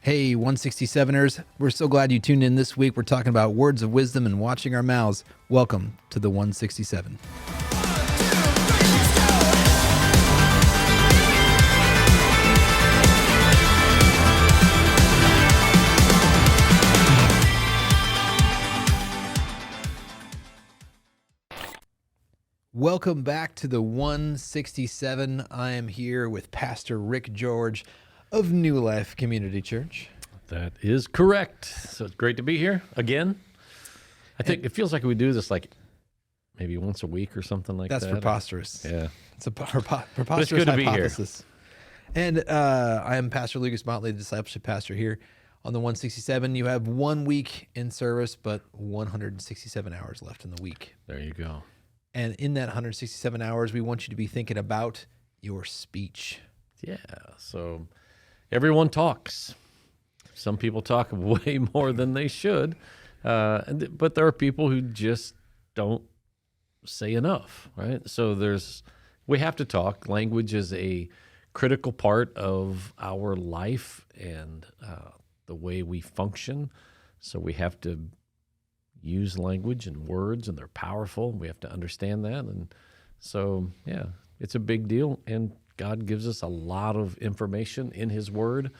Hey, 167ers, we're so glad you tuned in this week. We're talking about words of wisdom and watching our mouths. Welcome to the 167. Welcome back to the 167. I am here with Pastor Rick George of New Life Community Church. That is correct. So it's great to be here again. I think it feels like we do this like maybe once a week or something like that. That's preposterous. Yeah. It's a preposterous But it's good to be here. hypothesis. And I am Pastor Lucas Motley, the discipleship pastor here on the 167. You have 1 week in service, but 167 hours left in the week. There you go. And in that 167 hours, we want you to be thinking about your speech. Yeah. So everyone talks. Some people talk way more than they should. But there are people who just don't say enough, right? So we have to talk. Language is a critical part of our life and the way we function. So we have to use language and words, and they're powerful. We have to understand that. And so, yeah, it's a big deal. And God gives us a lot of information in His Word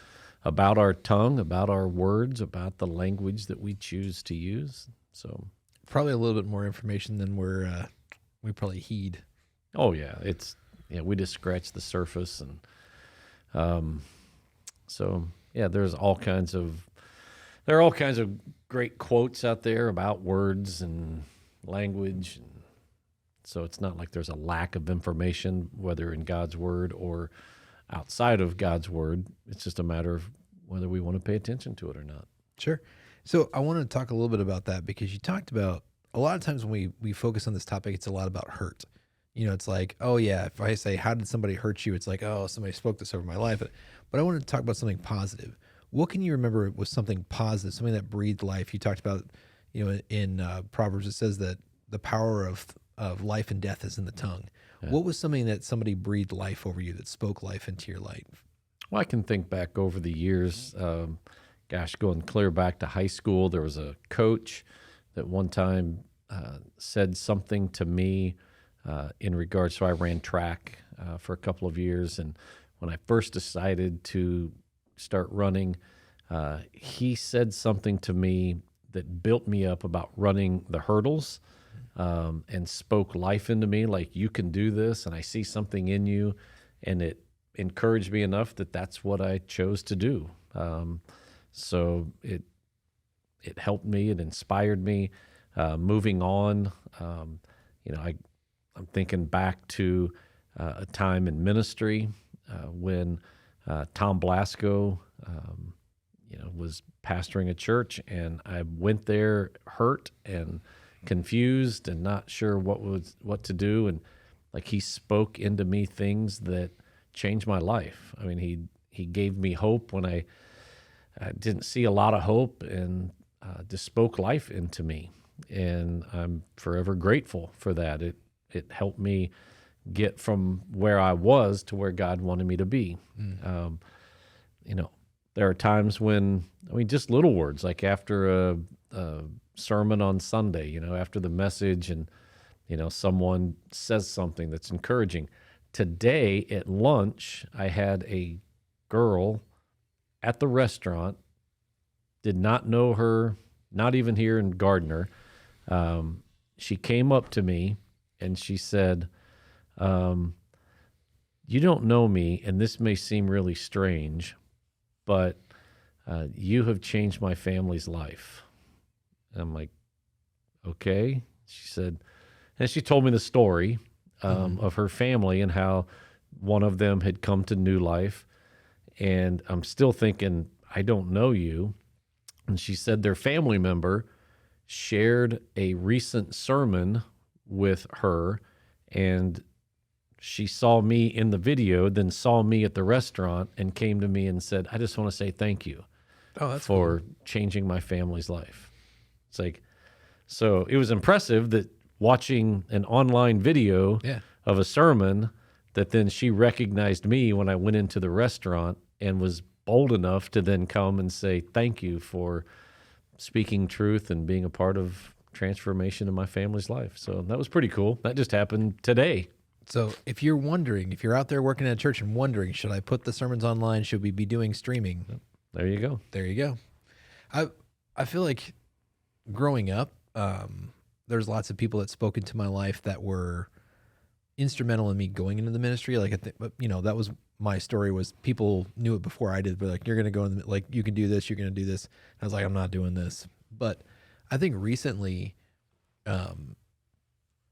about our tongue, about our words, about the language that we choose to use. So Probably a little bit more information than we probably heed. oh yeah, we just scratch the surface, and so yeah, there are all kinds of great quotes out there about words and language. And so it's not like there's a lack of information, whether in God's Word or outside of God's Word. It's just a matter of whether we want to pay attention to it or not. Sure. So I want to talk a little bit about that because you talked about a lot of times when we focus on this topic, it's a lot about hurt. You know, it's like, oh yeah, if I say, how did somebody hurt you? It's like, oh, somebody spoke this over my life. But I want to talk about something positive. What can you remember was something positive, something that breathed life? You talked about, you know, in Proverbs, it says that the power of life and death is in the tongue. Yeah. What was something that somebody breathed life over you, that spoke life into your life? Well, I can think back over the years, going clear back to high school, there was a coach that one time said something to me in regards, so I ran track for a couple of years, and when I first decided to start running, he said something to me that built me up about running the hurdles, and spoke life into me, like, you can do this, and I see something in you, and it encouraged me enough that that's what I chose to do. So it helped me, it inspired me, moving on. I'm thinking back to a time in ministry when Tom Blasco, was pastoring a church, and I went there hurt and confused and not sure what to do, and like he spoke into me things that changed my life. I mean, he gave me hope when I didn't see a lot of hope, and just spoke life into me, and I'm forever grateful for that. It helped me get from where I was to where God wanted me to be. There are times when, just little words, like after a sermon on Sunday, after the message, and, someone says something that's encouraging. Today at lunch, I had a girl at the restaurant, did not know her, not even here in Gardner. She came up to me and she said, you don't know me, and this may seem really strange, but you have changed my family's life. And I'm like, okay. She said, and she told me the story of her family and how one of them had come to New Life. And I'm still thinking, I don't know you. And she said their family member shared a recent sermon with her, and she saw me in the video, then saw me at the restaurant, and came to me and said, I just want to say thank you for changing my family's life. It's like, so it was impressive that watching an online video of a sermon, that then she recognized me when I went into the restaurant and was bold enough to then come and say thank you for speaking truth and being a part of transformation in my family's life. So that was pretty cool. That just happened today. So if you're wondering, if you're out there working at a church and wondering, should I put the sermons online? Should we be doing streaming? There you go. There you go. I feel like growing up, there's lots of people that spoke into my life that were instrumental in me going into the ministry. Like, that was my story, was people knew it before I did, but like, you're going to go in, like, you can do this, you're going to do this. And I was like, I'm not doing this. But I think recently,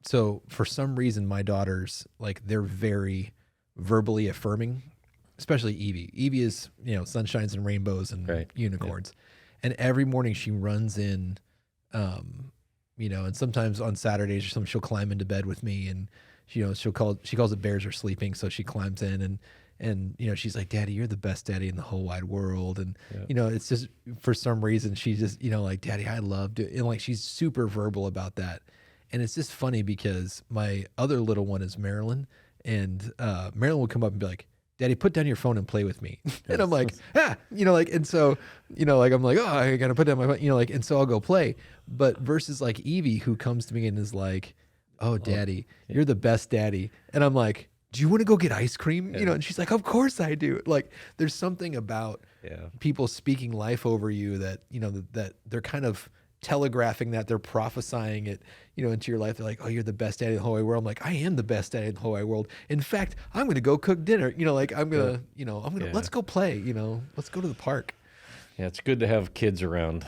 so for some reason, my daughters, like, they're very verbally affirming, especially Evie. Evie is, sunshines and rainbows and unicorns. Yeah. And every morning she runs in, and sometimes on Saturdays or something, she'll climb into bed with me, and she calls it bears are sleeping. So she climbs in and she's like, Daddy, you're the best daddy in the whole wide world. And, it's just, for some reason, she just, like, Daddy, I loved it. And like, she's super verbal about that. And it's just funny because my other little one is Marilyn, and Marilyn will come up and be like, Daddy, put down your phone and play with me. And I'm like, and so, I'm like, oh, I got to put down my phone, and so I'll go play. But versus like Evie, who comes to me and is like, oh, Daddy, you're the best daddy. And I'm like, do you want to go get ice cream? And she's like, of course I do. Like, there's something about people speaking life over you that, that they're kind of telegraphing, that they're prophesying it, into your life. They're like, oh, you're the best daddy in the whole wide world. I'm like, I am the best daddy in the whole wide world. In fact, I'm going to go cook dinner. Let's go play, let's go to the park. Yeah. It's good to have kids around.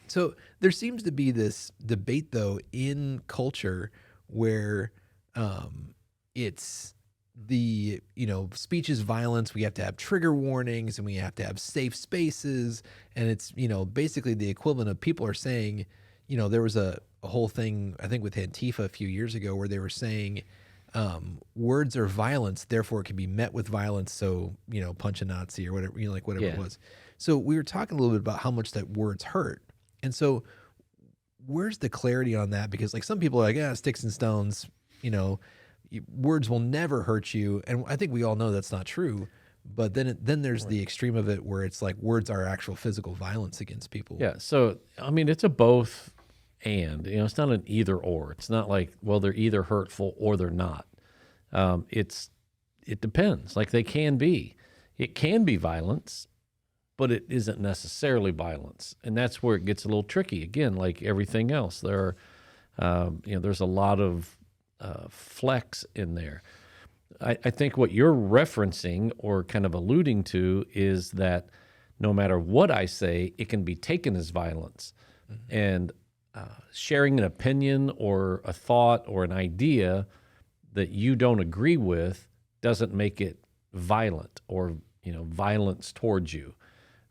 So there seems to be this debate though in culture where, it's the, speech is violence. We have to have trigger warnings and we have to have safe spaces. And it's, basically the equivalent of people are saying, there was a whole thing, I think with Antifa a few years ago, where they were saying, words are violence, therefore it can be met with violence. So, punch a Nazi or whatever, whatever it was. So we were talking a little bit about how much that words hurt. And so where's the clarity on that? Because like some people are like, sticks and stones, words will never hurt you. And I think we all know that's not true. But then there's the extreme of it where it's like words are actual physical violence against people. Yeah. So, I mean, it's a both and, it's not an either or. It's not like, well, they're either hurtful or they're not. It depends. Like they can be. It can be violence, but it isn't necessarily violence. And that's where it gets a little tricky. Again, like everything else, there are, there's a lot of flex in there. I think what you're referencing or kind of alluding to is that no matter what I say, it can be taken as violence. Mm-hmm. And sharing an opinion or a thought or an idea that you don't agree with doesn't make it violent or, violence towards you.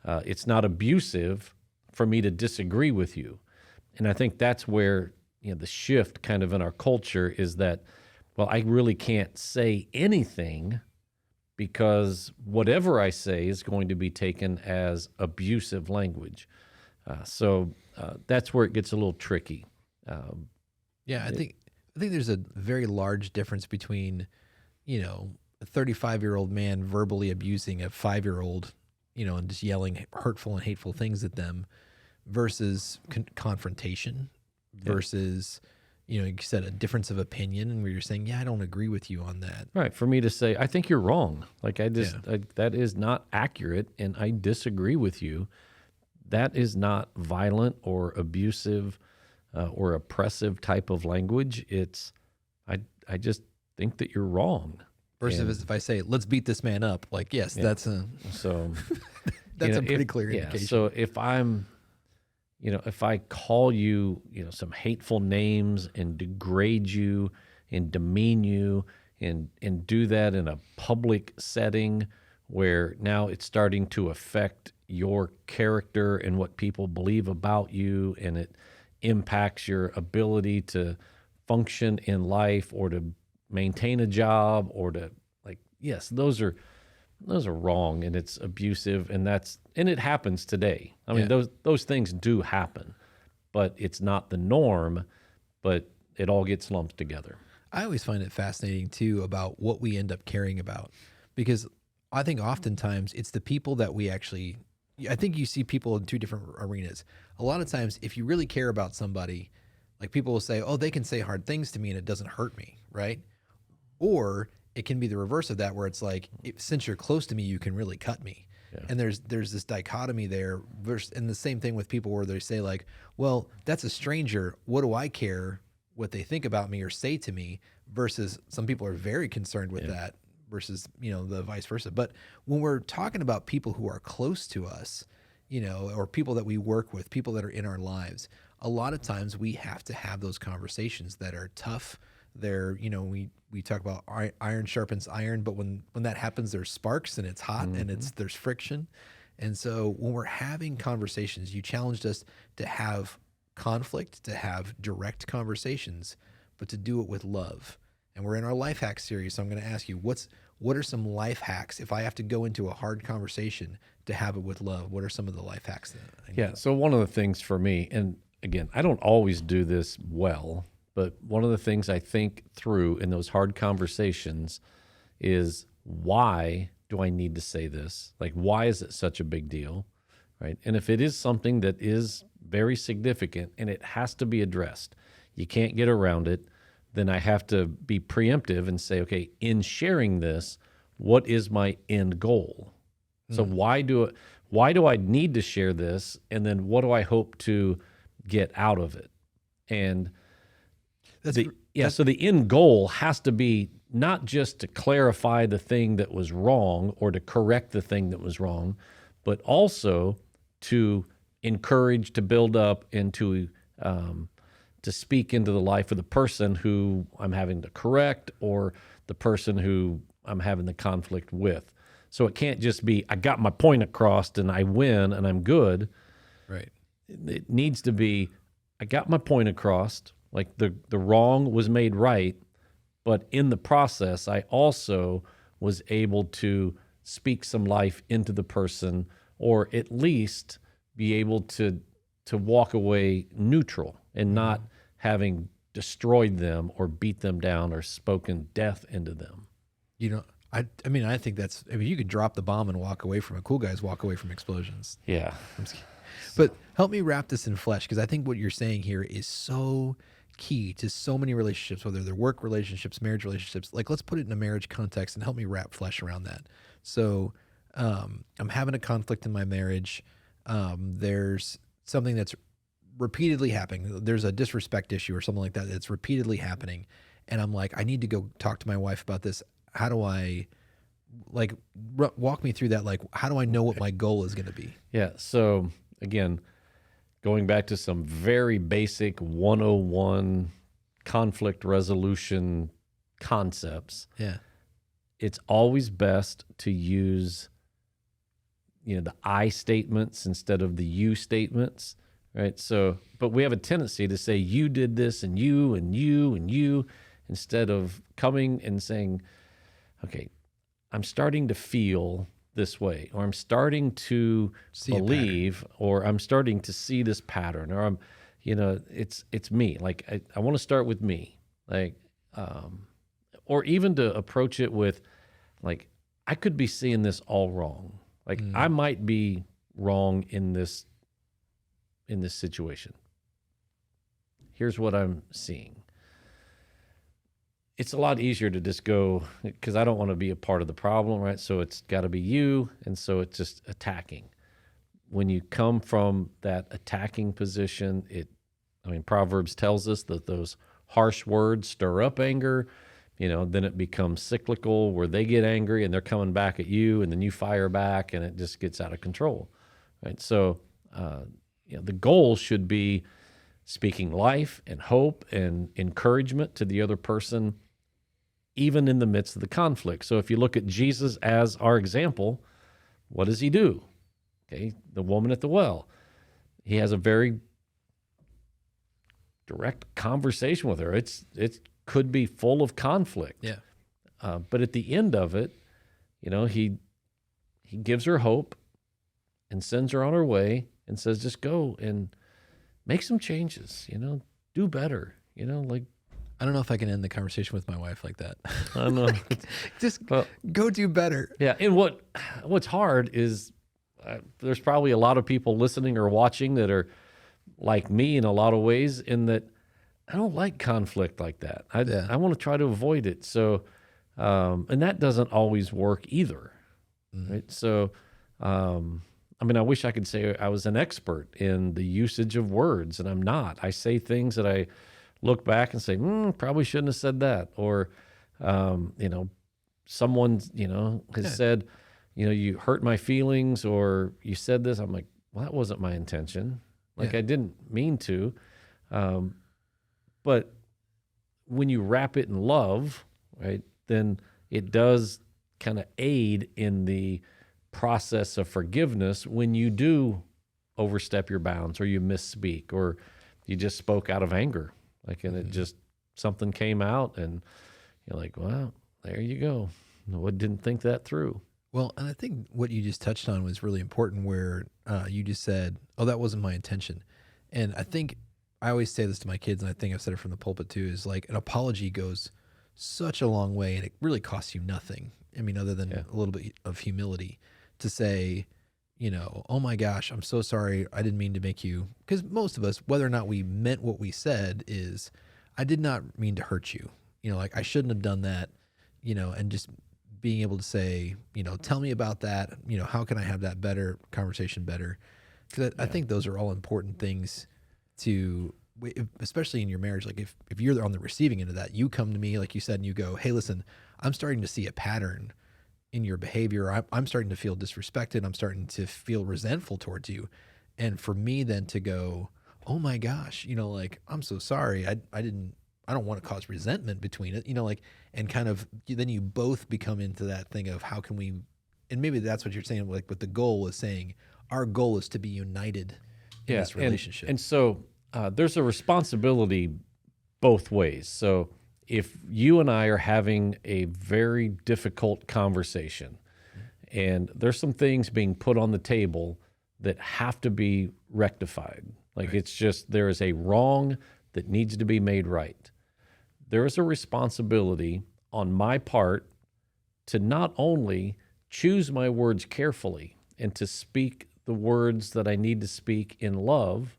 It's not abusive for me to disagree with you. And I think that's where, the shift kind of in our culture is that, well, I really can't say anything because whatever I say is going to be taken as abusive language. So that's where it gets a little tricky. I think there's a very large difference between, a 35-year-old man verbally abusing a 5-year-old, and just yelling hurtful and hateful things at them versus confrontation versus, you said a difference of opinion and where you're saying, I don't agree with you on that. Right. For me to say, I think you're wrong. Like that is not accurate and I disagree with you. That is not violent or abusive or oppressive type of language. It's, I just think that you're wrong. Versus if I say, let's beat this man up, like, yes, that's a pretty clear indication. Yeah, so if I'm, if I call you, some hateful names and degrade you and demean you and do that in a public setting where now it's starting to affect your character and what people believe about you, and it impacts your ability to function in life or to maintain a job or to yes, those are wrong and it's abusive and it happens today. I mean, those things do happen, but it's not the norm, but it all gets lumped together. I always find it fascinating too about what we end up caring about, because I think oftentimes it's the people that we actually, I think you see people in two different arenas. A lot of times, if you really care about somebody, like people will say, oh, they can say hard things to me and it doesn't hurt me, right? Or it can be the reverse of that, where it's like, since you're close to me, you can really cut me. Yeah. And there's this dichotomy there. And the same thing with people where they say like, well, that's a stranger. What do I care what they think about me or say to me? Versus some people are very concerned with that versus, the vice versa. But when we're talking about people who are close to us, or people that we work with, people that are in our lives, a lot of times we have to have those conversations that are tough. They're, we talk about iron sharpens iron, but when that happens, there's sparks and it's hot and there's friction. And so when we're having conversations, you challenged us to have conflict, to have direct conversations, but to do it with love. And we're in our life hack series. So I'm going to ask you, what are some life hacks if I have to go into a hard conversation to have it with love? What are some of the life hacks that I Yeah. So one of the things for me, and again, I don't always do this well, but one of the things I think through in those hard conversations is, why do I need to say this? Like, why is it such a big deal? Right. And if it is something that is very significant and it has to be addressed, you can't get around it, then I have to be preemptive and say, okay, in sharing this, what is my end goal? So why do I need to share this? And then what do I hope to get out of it? And so the end goal has to be not just to clarify the thing that was wrong or to correct the thing that was wrong, but also to encourage, to build up, and to speak into the life of the person who I'm having to correct or the person who I'm having the conflict with. So it can't just be, I got my point across and I win and I'm good. Right. It needs to be, I got my point across, like the wrong was made right, but in the process, I also was able to speak some life into the person, or at least be able to walk away neutral and not having destroyed them or beat them down or spoken death into them. I think you could drop the bomb and walk away from it. Cool guys walk away from explosions. Yeah. But help me wrap this in flesh, because I think what you're saying here is so key to so many relationships, whether they're work relationships, marriage relationships. Like, let's put it in a marriage context and help me wrap flesh around that. So I'm having a conflict in my marriage. There's something that's repeatedly happening. There's a disrespect issue or something like that that's repeatedly happening. And I'm like, I need to go talk to my wife about this. How do I, walk me through that? Like, how do I know what my goal is going to be? Yeah. So again, going back to some very basic 101 conflict resolution concepts. Yeah. It's always best to use, the I statements instead of the you statements, right? So, but we have a tendency to say you did this and you and you and you, instead of coming and saying, okay, I'm starting to feel this way, or I'm starting to believe, or I'm starting to see this pattern, or I'm, it's me. Like, I want to start with me, like, or even to approach it with, like, I could be seeing this all wrong. Like, I might be wrong in this situation. Here's what I'm seeing. It's a lot easier to just go, because I don't want to be a part of the problem, right? So it's got to be you, and so it's just attacking. When you come from that attacking position, Proverbs tells us that those harsh words stir up anger. Then it becomes cyclical, where they get angry and they're coming back at you, and then you fire back, and it just gets out of control, right? So, the goal should be speaking life and hope and encouragement to the other person, even in the midst of the conflict. So if you look at Jesus as our example, what does he do? Okay, the woman at the well, he has a very direct conversation with her. It could be full of conflict. Yeah. But at the end of it, he gives her hope and sends her on her way and says, just go and make some changes, do better, I don't know if I can end the conversation with my wife like that. I know. Just Well, go do better. yeah, and what's hard is there's probably a lot of people listening or watching that are like me in a lot of ways, in that I don't like conflict like that. Yeah. I want to try to avoid it. So, and that doesn't always work either, right? So, I mean, I wish I could say I was an expert in the usage of words, and I'm not. I say things that I look back and say, probably shouldn't have said that. Or, someone, has said, you hurt my feelings, or you said this. I'm like, well, that wasn't my intention. Like, Yeah. I didn't mean to. But when you wrap it in love, right, then it does kind of aid in the process of forgiveness when you do overstep your bounds, or you misspeak, or you just spoke out of anger. Like, and it just, something came out, and you're like, well, there you go. I didn't think that through. Well, and I think what you just touched on was really important, where you just said, oh, that wasn't my intention. And I think I always say this to my kids, and I think I've said it from the pulpit too, is like, an apology goes such a long way, and it really costs you nothing. I mean, other than a little bit of humility to say, oh my gosh, I'm so sorry. I didn't mean to make you, because most of us, whether or not we meant what we said, is I did not mean to hurt you. Like, I shouldn't have done that, and just being able to say, tell me about that. How can I have that better conversation better? Because I think those are all important things to, especially in your marriage. Like, if you're on the receiving end of that, you come to me, like you said, and you go, hey, listen, I'm starting to see a pattern in your behavior. I'm starting to feel disrespected. I'm starting to feel resentful towards you. And for me then to go, oh my gosh, like, I'm so sorry. I don't want to cause resentment between it, like, and kind of, then you both become into that thing of how can we, and maybe that's what you're saying, like, with the goal is saying our goal is to be united in this relationship. And so there's a responsibility both ways. So if you and I are having a very difficult conversation, and there's some things being put on the table that have to be rectified, like, it's just, there is a wrong that needs to be made right. There is a responsibility on my part to not only choose my words carefully and to speak the words that I need to speak in love,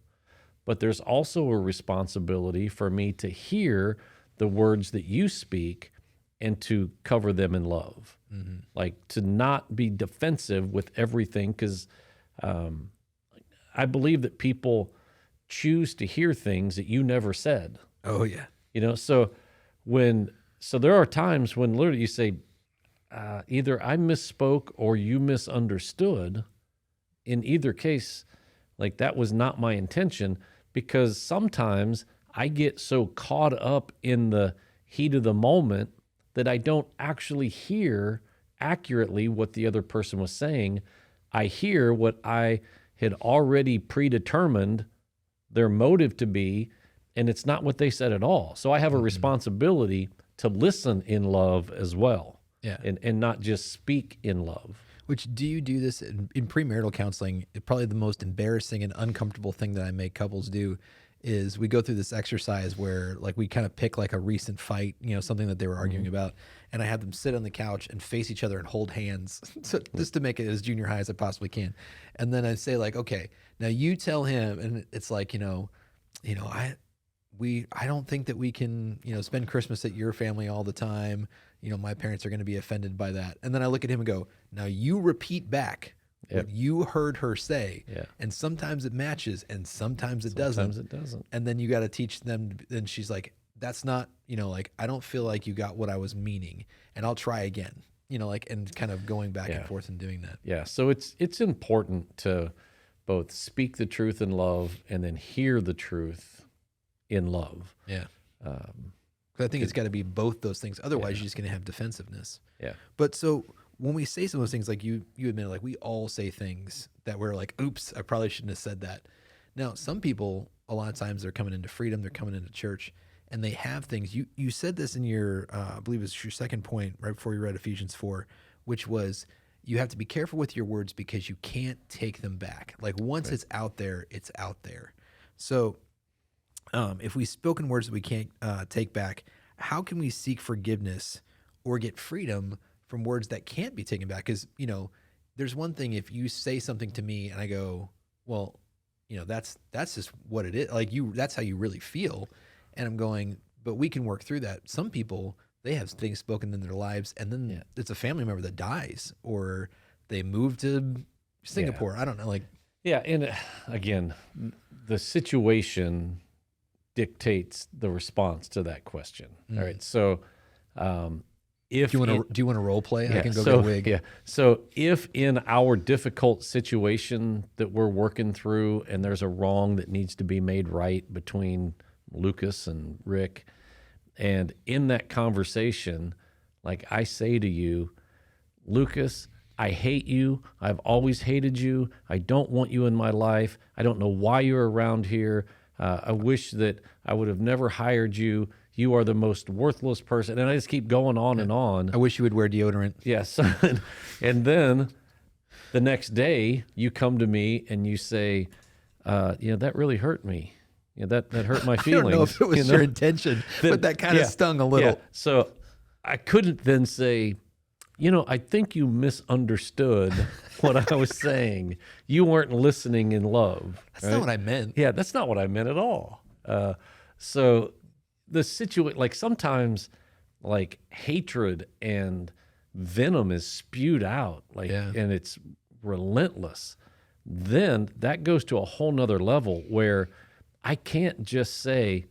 but there's also a responsibility for me to hear the words that you speak and to cover them in love. Like, to not be defensive with everything, because I believe that people choose to hear things that you never said. Oh yeah. So there are times when literally you say, either I misspoke or you misunderstood. In either case, like, that was not my intention, because sometimes I get so caught up in the heat of the moment that I don't actually hear accurately what the other person was saying. I hear what I had already predetermined their motive to be, and it's not what they said at all. So I have a responsibility to listen in love as well. Yeah. And not just speak in love. Which, do you do this in premarital counseling? Probably the most embarrassing and uncomfortable thing that I make couples do is we go through this exercise where, like, we kind of pick like a recent fight, something that they were arguing about, and I have them sit on the couch and face each other and hold hands, just to make it as junior high as I possibly can. And then I say, like, okay, now you tell him, and it's like, I don't think that we can, spend Christmas at your family all the time. My parents are going to be offended by that. And then I look at him and go, now you repeat back what you heard her say. Yeah. And sometimes it matches and sometimes it doesn't. Sometimes it doesn't. And then you got to teach them. And she's like, that's not, like, I don't feel like you got what I was meaning, and I'll try again, and kind of going back and forth and doing that. Yeah. So it's important to both speak the truth in love and then hear the truth in love. Yeah. I think it's got to be both those things. Otherwise, you're just going to have defensiveness. Yeah. But so when we say some of those things, like you admit, like, we all say things that we're like, oops, I probably shouldn't have said that. Now, some people, a lot of times, they're coming into freedom, they're coming into church, and they have things. You said this in your, I believe it's your second point right before you read Ephesians 4, which was you have to be careful with your words because you can't take them back. Like, once it's out there, it's out there. So if we spoken words that we can't take back, how can we seek forgiveness or get freedom from words that can't be taken back? Because, there's one thing if you say something to me and I go, well, that's just what it is. Like that's how you really feel. And I'm going, but we can work through that. Some people, they have things spoken in their lives and then it's a family member that dies or they move to Singapore. I don't know. Like, yeah. And again, the situation dictates the response to that question. All right. So, if do you want to role play? Yeah, I can go get a wig. Yeah. So if in our difficult situation that we're working through and there's a wrong that needs to be made right between Lucas and Rick, and in that conversation, like I say to you, Lucas, I hate you. I've always hated you. I don't want you in my life. I don't know why you're around here. I wish that I would have never hired you. You are the most worthless person. And I just keep going on and on. I wish you would wear deodorant. Yes. And then the next day you come to me and you say, that really hurt me. That hurt my feelings. I don't know if it was your intention, but that kind of stung a little. Yeah. So I couldn't then say, I think you misunderstood what I was saying. You weren't listening in love. That's not what I meant. Yeah, that's not what I meant at all. So the situation, like sometimes, like hatred and venom is spewed out, and it's relentless. Then that goes to a whole nother level where I can't just say,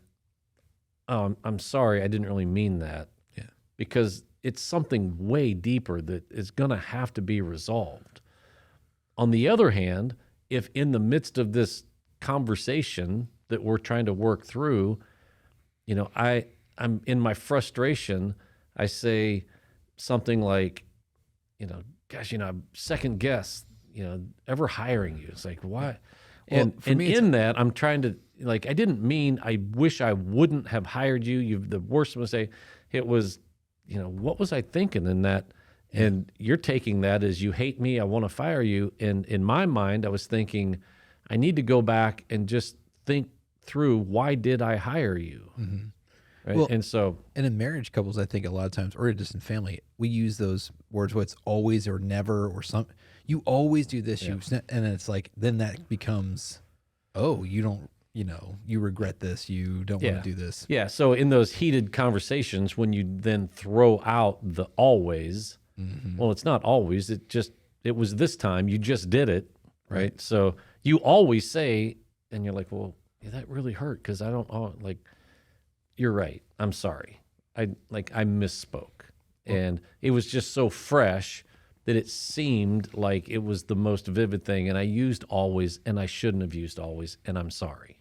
I'm sorry, I didn't really mean that. Yeah. Because it's something way deeper that is going to have to be resolved. On the other hand, if in the midst of this conversation that we're trying to work through, I'm in my frustration, I say something like, gosh, I second guess, ever hiring you. It's like, why? Well, And in that, I'm trying to, I didn't mean, I wish I wouldn't have hired you. You've the worst mistake. It was, what was I thinking in that? And you're taking that as you hate me, I want to fire you. And in my mind, I was thinking, I need to go back and just think through, why did I hire you? Mm-hmm. Right. Well, and in marriage couples, I think a lot of times, or just in family, we use those words, what's always or never or something. You always do this, and it's like, then that becomes, oh, you don't, you regret this, you don't want to do this. Yeah. So in those heated conversations, when you then throw out the always, well, it's not always, it was this time, you just did it. Right. So you always say, and you're like, well, that really hurt. Cause I don't you're right. I'm sorry. I misspoke. And it was just so fresh that it seemed like it was the most vivid thing. And I used always, and I shouldn't have used always, and I'm sorry.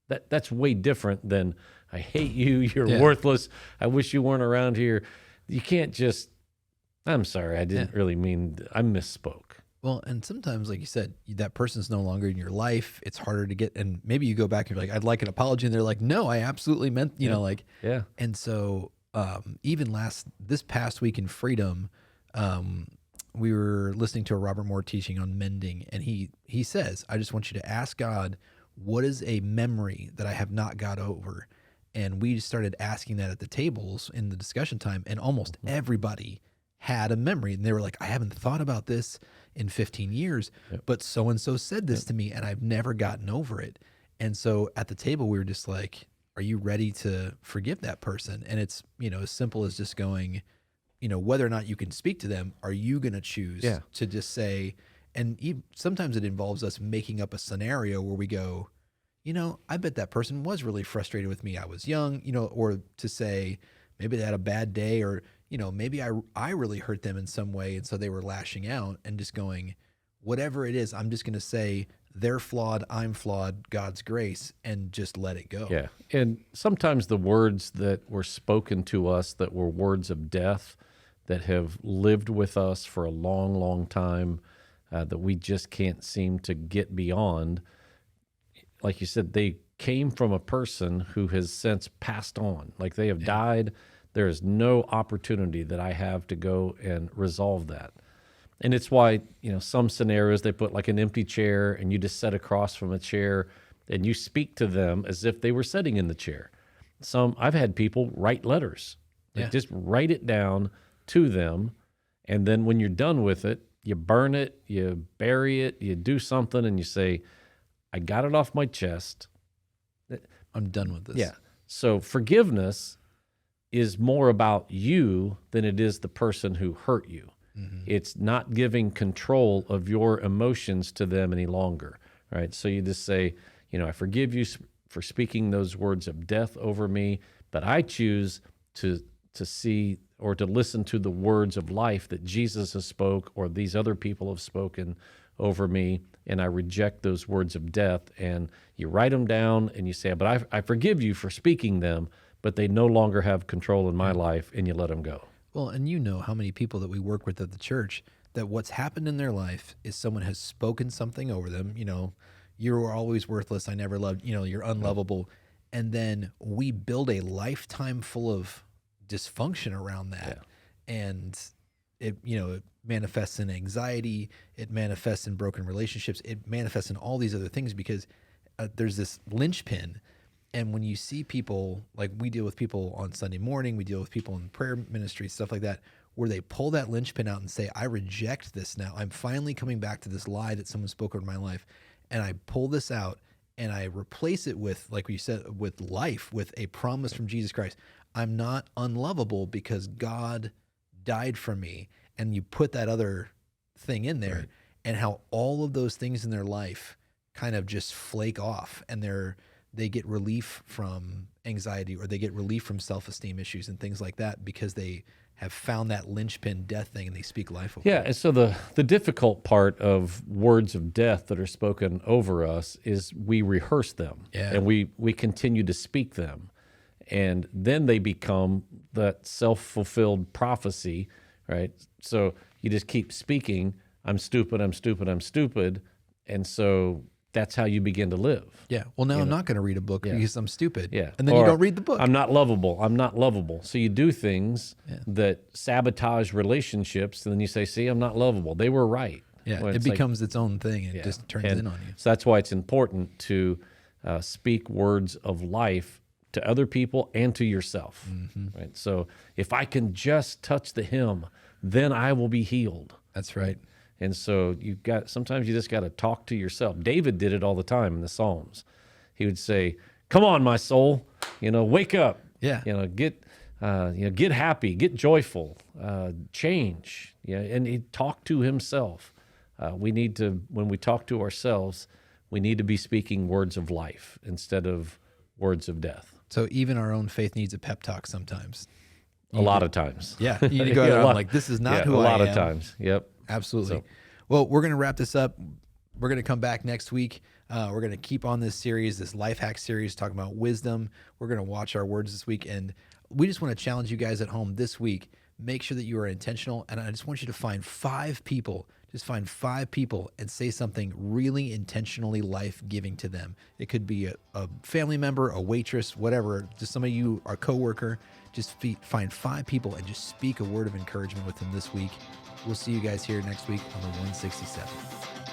That's way different than I hate you, you're worthless, I wish you weren't around here. You can't just, I'm sorry, I didn't really mean, I misspoke. Well, and sometimes, like you said, that person's no longer in your life. It's harder to get, and maybe you go back and you're like, I'd like an apology. And they're like, no, I absolutely meant, And so even this past week in Freedom, we were listening to a Robert Moore teaching on mending. And he says, I just want you to ask God, what is a memory that I have not got over? And we started asking that at the tables in the discussion time. And almost everybody had a memory. And they were like, I haven't thought about this in 15 years, but so-and-so said this to me and I've never gotten over it. And so at the table, we were just like, are you ready to forgive that person? And it's, as simple as just going, whether or not you can speak to them, are you going to choose to just say, and sometimes it involves us making up a scenario where we go, I bet that person was really frustrated with me. I was young, or to say maybe they had a bad day, or, maybe I really hurt them in some way. And so they were lashing out, and just going, whatever it is, I'm just going to say they're flawed, I'm flawed, God's grace, and just let it go. Yeah. And sometimes the words that were spoken to us that were words of death that have lived with us for a long, long time, that we just can't seem to get beyond. Like you said, they came from a person who has since passed on. Like they have died. There is no opportunity that I have to go and resolve that. And it's why, some scenarios they put like an empty chair and you just sit across from a chair and you speak to them as if they were sitting in the chair. I've had people write letters. Like Yeah. just write it down to them, and then when you're done with it, you burn it, you bury it, you do something, and you say, I got it off my chest. I'm done with this. Yeah. So forgiveness is more about you than it is the person who hurt you. It's not giving control of your emotions to them any longer, right? So you just say, I forgive you for speaking those words of death over me, but I choose to see or to listen to the words of life that Jesus has spoke or these other people have spoken over me, and I reject those words of death. And you write them down and you say, but I forgive you for speaking them, but they no longer have control in my life, and you let them go. Well, and you know how many people that we work with at the church that what's happened in their life is someone has spoken something over them. You were always worthless. I never loved, you're unlovable. And then we build a lifetime full of dysfunction around that. And it manifests in anxiety. It manifests in broken relationships. It manifests in all these other things because there's this linchpin. And when you see people, like we deal with people on Sunday morning, we deal with people in prayer ministry, stuff like that, where they pull that linchpin out and say, I reject this now. I'm finally coming back to this lie that someone spoke over my life. And I pull this out and I replace it with, like you said, with life, with a promise from Jesus Christ. I'm not unlovable because God died for me. And you put that other thing in there, and how all of those things in their life kind of just flake off, and they get relief from anxiety, or they get relief from self-esteem issues and things like that because they have found that linchpin death thing and they speak life over it. And so the difficult part of words of death that are spoken over us is we rehearse them and we continue to speak them. And then they become that self-fulfilled prophecy, right? So you just keep speaking, I'm stupid, I'm stupid, I'm stupid. And so that's how you begin to live. Yeah. Well, now I'm not going to read a book because I'm stupid. Yeah. And then Or you don't read the book. I'm not lovable. I'm not lovable. So you do things that sabotage relationships, and then you say, see, I'm not lovable. They were right. Yeah. Well, It it's like- becomes its own thing and it just turns in on you. So that's why it's important to speak words of life to other people and to yourself. Right. So if I can just touch the hem, then I will be healed. That's right. And so sometimes you just got to talk to yourself. David did it all the time in the Psalms. He would say, "Come on, my soul, wake up. Yeah. Get happy, get joyful, change." Yeah, and he talked to himself. When we talk to ourselves, we need to be speaking words of life instead of words of death. So even our own faith needs a pep talk sometimes. A lot of times. Yeah. You need to go out like, this is not who I am. A lot of times. Yep. Absolutely. Well, we're going to wrap this up. We're going to come back next week. We're going to keep on this series, this life hack series, talking about wisdom. We're going to watch our words this week. And we just want to challenge you guys at home this week. Make sure that you are intentional. And I just want you to find 5 people. Just find 5 people and say something really intentionally life-giving to them. It could be a family member, a waitress, whatever, just somebody you, our coworker. Just find 5 people and just speak a word of encouragement with them this week. We'll see you guys here next week on the 167.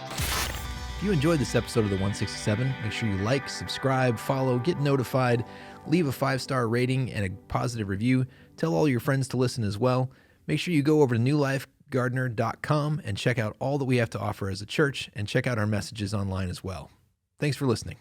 If you enjoyed this episode of the 167, make sure you like, subscribe, follow, get notified, leave a 5-star rating and a positive review. Tell all your friends to listen as well. Make sure you go over to newlifegardener.com and check out all that we have to offer as a church, and check out our messages online as well. Thanks for listening.